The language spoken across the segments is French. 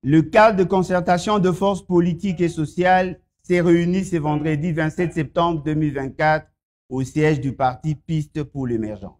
le cadre de concertation de forces politiques et sociales s'est réuni ce vendredi 27 septembre 2024 au siège du parti Piste pour l'émergence,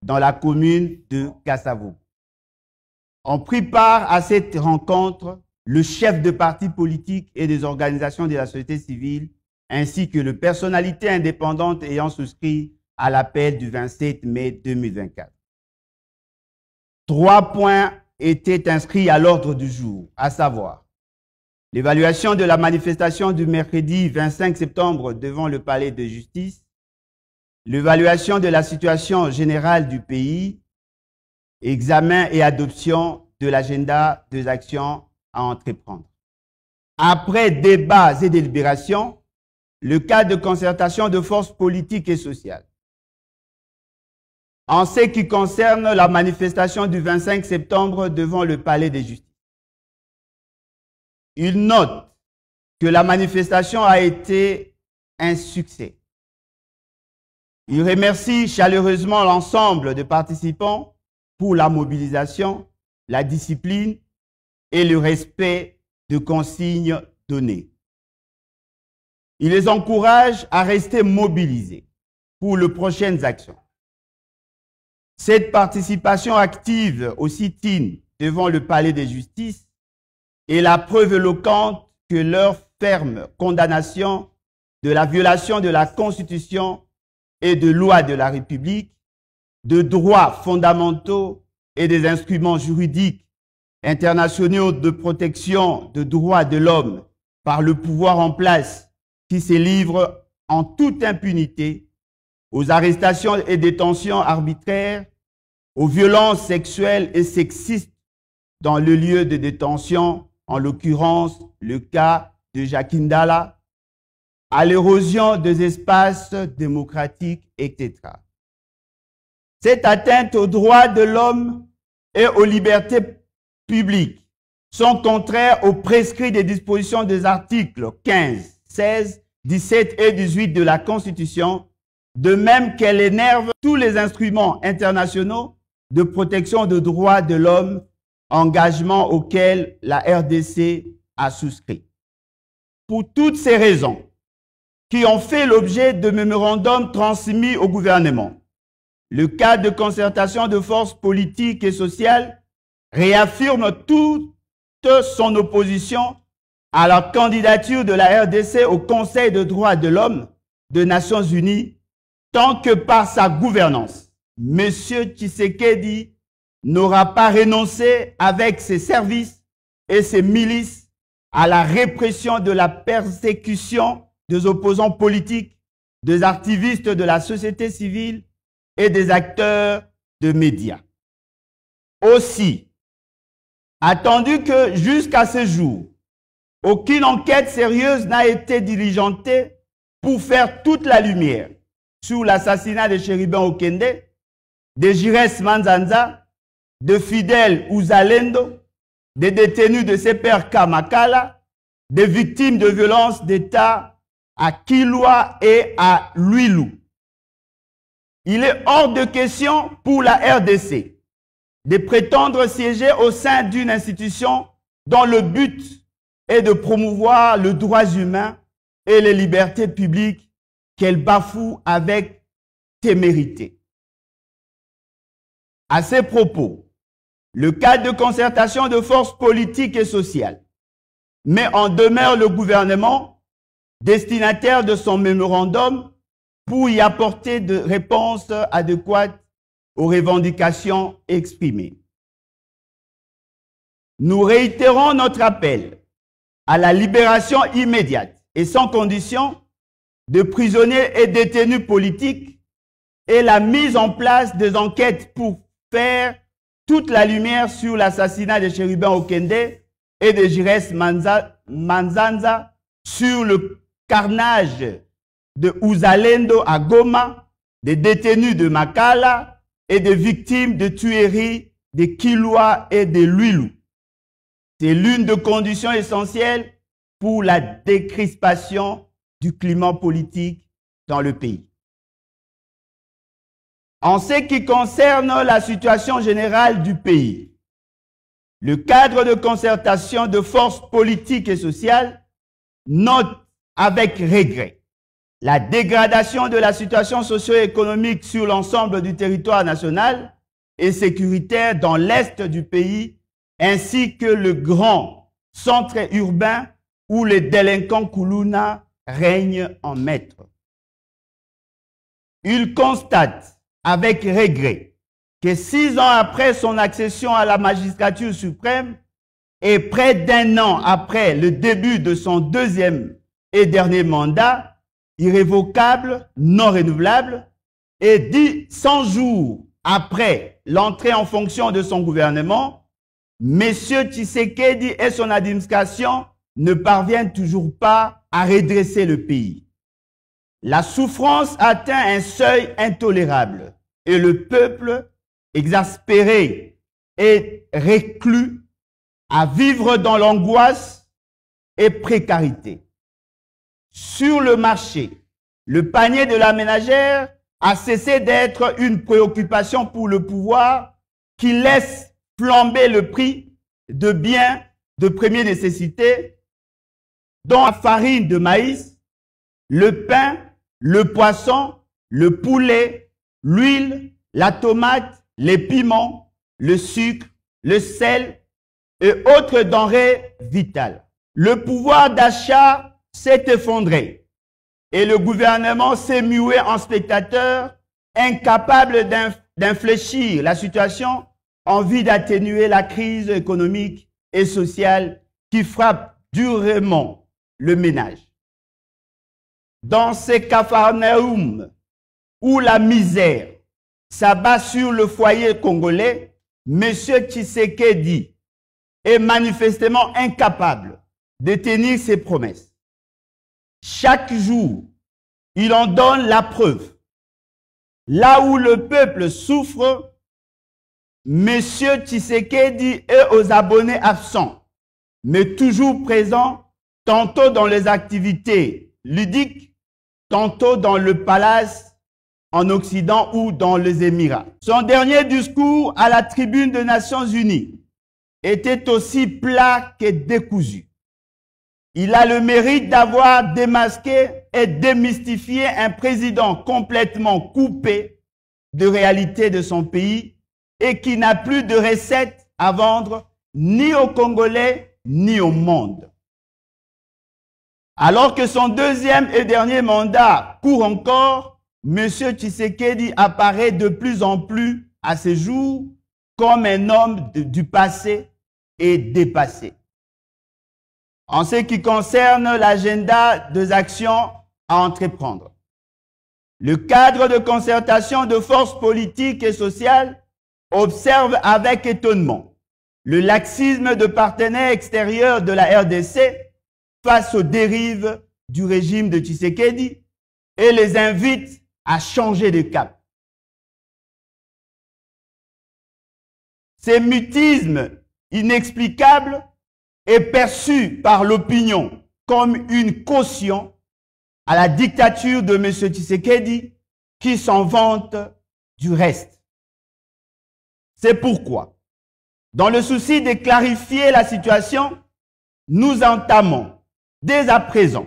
dans la commune de Kassavo. Ont pris part à cette rencontre le chef de partis politiques et des organisations de la société civile, ainsi que les personnalités indépendantes ayant souscrit à l'appel du 27 mai 2024. 3 points étaient inscrits à l'ordre du jour, à savoir l'évaluation de la manifestation du mercredi 25 septembre devant le palais de justice, l'évaluation de la situation générale du pays, examen et adoption de l'agenda des actions à entreprendre. Après débats et délibérations, le cadre de concertation de forces politiques et sociales. En ce qui concerne la manifestation du 25 septembre devant le palais de justice, il note que la manifestation a été un succès. Il remercie chaleureusement l'ensemble des participants pour la mobilisation, la discipline et le respect de consignes données. Il les encourage à rester mobilisés pour les prochaines actions. Cette participation active au sit-in devant le palais de justice est la preuve éloquente que leur ferme condamnation de la violation de la Constitution et de lois de la République, de droits fondamentaux et des instruments juridiques internationaux de protection des droits de l'homme par le pouvoir en place qui se livre en toute impunité aux arrestations et détentions arbitraires, aux violences sexuelles et sexistes dans le lieu de détention, en l'occurrence le cas de Jakindala, à l'érosion des espaces démocratiques, etc. Cette atteinte aux droits de l'homme et aux libertés publiques sont contraires aux prescrits des dispositions des articles 15, 16, 17 et 18 de la Constitution, de même qu'elle énerve tous les instruments internationaux de protection des droits de l'homme, engagement auquel la RDC a souscrit. Pour toutes ces raisons, qui ont fait l'objet de mémorandums transmis au gouvernement, le cadre de concertation de forces politiques et sociales réaffirme toute son opposition à la candidature de la RDC au Conseil des droits de l'homme des Nations Unies, tant que par sa gouvernance, M. Tshisekedi n'aura pas renoncé avec ses services et ses milices à la répression de la persécution des opposants politiques, des activistes de la société civile et des acteurs de médias. Aussi, attendu que jusqu'à ce jour, aucune enquête sérieuse n'a été diligentée pour faire toute la lumière sur l'assassinat de Chérubin Okende, de Jires Manzanza, de Fidel Uzalendo, des détenus de CPRK Makala, des victimes de violences d'État à Kilwa et à Luilou. Il est hors de question pour la RDC de prétendre siéger au sein d'une institution dont le but est de promouvoir les droits humains et les libertés publiques qu'elle bafoue avec témérité. À ces propos, le cadre de concertation de forces politiques et sociales met en demeure le gouvernement, destinataire de son mémorandum, pour y apporter des réponses adéquates aux revendications exprimées. Nous réitérons notre appel à la libération immédiate et sans condition de prisonniers et détenus politiques et la mise en place des enquêtes pour faire toute la lumière sur l'assassinat de Chérubin Okende et de Jires Manzanza, sur le carnage de Uzalendo à Goma, des détenus de Makala et des victimes de tueries de Kilwa et de Luilou. C'est l'une des conditions essentielles pour la décrispation du climat politique dans le pays. En ce qui concerne la situation générale du pays, le cadre de concertation de forces politiques et sociales note avec regret la dégradation de la situation socio-économique sur l'ensemble du territoire national et sécuritaire dans l'est du pays, ainsi que le grand centre urbain où les délinquants Koulouna règnent en maître. Il constate avec regret que 6 ans après son accession à la magistrature suprême et près d'1 an après le début de son 2e et dernier mandat, irrévocable, non renouvelable, et 100 jours après l'entrée en fonction de son gouvernement, M. Tshisekedi et son administration ne parviennent toujours pas à redresser le pays. La souffrance atteint un seuil intolérable et le peuple, exaspéré et reclus, à vivre dans l'angoisse et précarité. Sur le marché, le panier de la ménagère a cessé d'être une préoccupation pour le pouvoir qui laisse flamber le prix de biens de première nécessité, dont la farine de maïs, le pain, le poisson, le poulet, l'huile, la tomate, les piments, le sucre, le sel et autres denrées vitales. Le pouvoir d'achat s'est effondré et le gouvernement s'est mué en spectateur, incapable d'infléchir la situation en vue d'atténuer la crise économique et sociale qui frappe durement le ménage. Dans ces capharnaüm où la misère s'abat sur le foyer congolais, M. Tshisekedi est manifestement incapable de tenir ses promesses. Chaque jour, il en donne la preuve. Là où le peuple souffre, M. Tshisekedi est aux abonnés absents, mais toujours présent, tantôt dans les activités ludiques, tantôt dans le palace en Occident ou dans les Émirats. Son dernier discours à la tribune des Nations Unies était aussi plat que décousu. Il a le mérite d'avoir démasqué et démystifié un président complètement coupé de réalité de son pays et qui n'a plus de recettes à vendre ni aux Congolais ni au monde. Alors que son 2e et dernier mandat court encore, M. Tshisekedi apparaît de plus en plus à ce jour comme un homme du passé et dépassé. En ce qui concerne l'agenda des actions à entreprendre, le cadre de concertation de forces politiques et sociales observe avec étonnement le laxisme de partenaires extérieurs de la RDC face aux dérives du régime de Tshisekedi et les invite à changer de cap. Ces mutismes inexplicables est perçu par l'opinion comme une caution à la dictature de M. Tshisekedi qui s'en vante du reste. C'est pourquoi, dans le souci de clarifier la situation, nous entamons dès à présent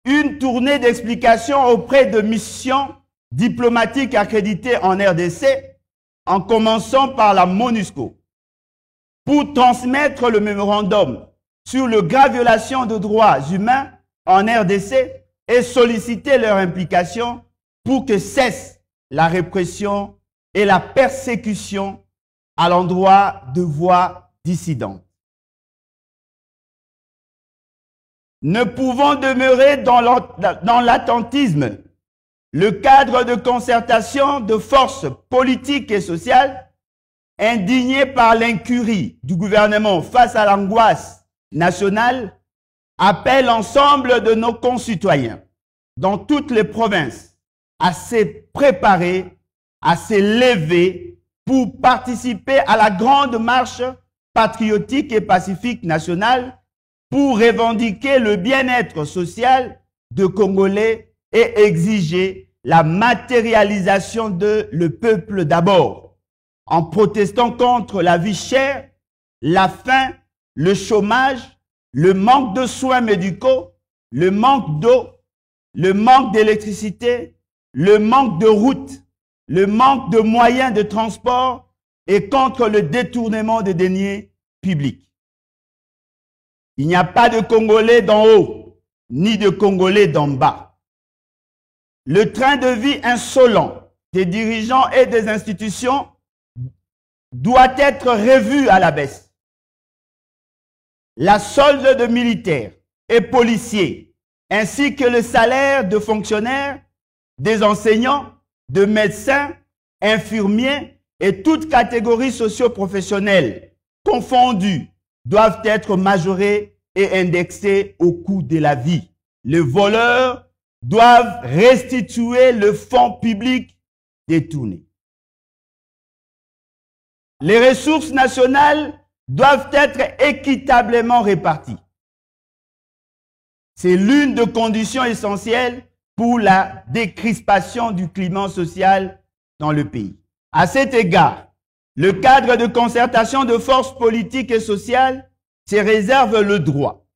une tournée d'explications auprès de missions diplomatiques accréditées en RDC, en commençant par la MONUSCO, pour transmettre le mémorandum sur les graves violations de droits humains en RDC et solliciter leur implication pour que cesse la répression et la persécution à l'endroit de voix dissidentes. Ne pouvant demeurer dans l'attentisme, le cadre de concertation de forces politiques et sociales, indigné par l'incurie du gouvernement face à l'angoisse nationale, appelle l'ensemble de nos concitoyens dans toutes les provinces à se préparer, à se lever pour participer à la grande marche patriotique et pacifique nationale pour revendiquer le bien-être social de Congolais et exiger la matérialisation de le peuple d'abord, en protestant contre la vie chère la faim, le chômage, le manque de soins médicaux, le manque d'eau, le manque d'électricité, le manque de routes, le manque de moyens de transport et contre le détournement des deniers publics. Il n'y a pas de Congolais d'en haut, ni de Congolais d'en bas. Le train de vie insolent des dirigeants et des institutions doit être revu à la baisse. La solde de militaires et policiers, ainsi que le salaire de fonctionnaires, des enseignants, de médecins, infirmiers et toutes catégories socio-professionnelles confondues doivent être majorés et indexés au coût de la vie. Les voleurs doivent restituer le fonds public détourné. Les ressources nationales doivent être équitablement réparties. C'est l'une des conditions essentielles pour la décrispation du climat social dans le pays. À cet égard, le cadre de concertation de forces politiques et sociales se réserve le droit,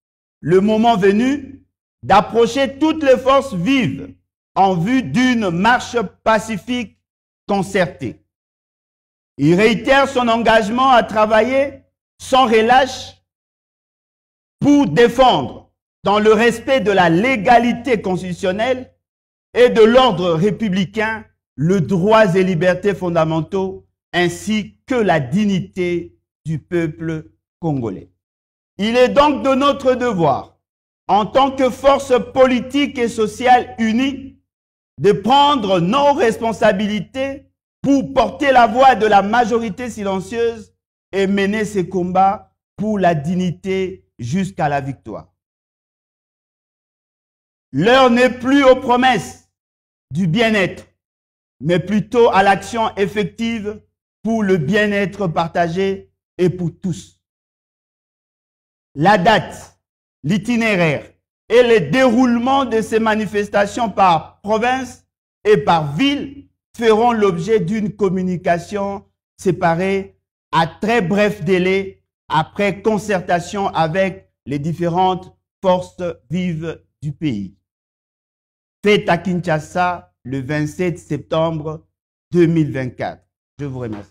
le moment venu, d'approcher toutes les forces vives en vue d'une marche pacifique concertée. Il réitère son engagement à travailler sans relâche pour défendre, dans le respect de la légalité constitutionnelle et de l'ordre républicain, les droits et libertés fondamentaux ainsi que la dignité du peuple congolais. Il est donc de notre devoir, en tant que force politique et sociale unie, de prendre nos responsabilités pour porter la voix de la majorité silencieuse et mener ces combats pour la dignité jusqu'à la victoire. L'heure n'est plus aux promesses du bien-être, mais plutôt à l'action effective pour le bien-être partagé et pour tous. La date, l'itinéraire et le déroulement de ces manifestations par province et par ville feront l'objet d'une communication séparée à très bref délai après concertation avec les différentes forces vives du pays. Fait à Kinshasa le 27 septembre 2024. Je vous remercie.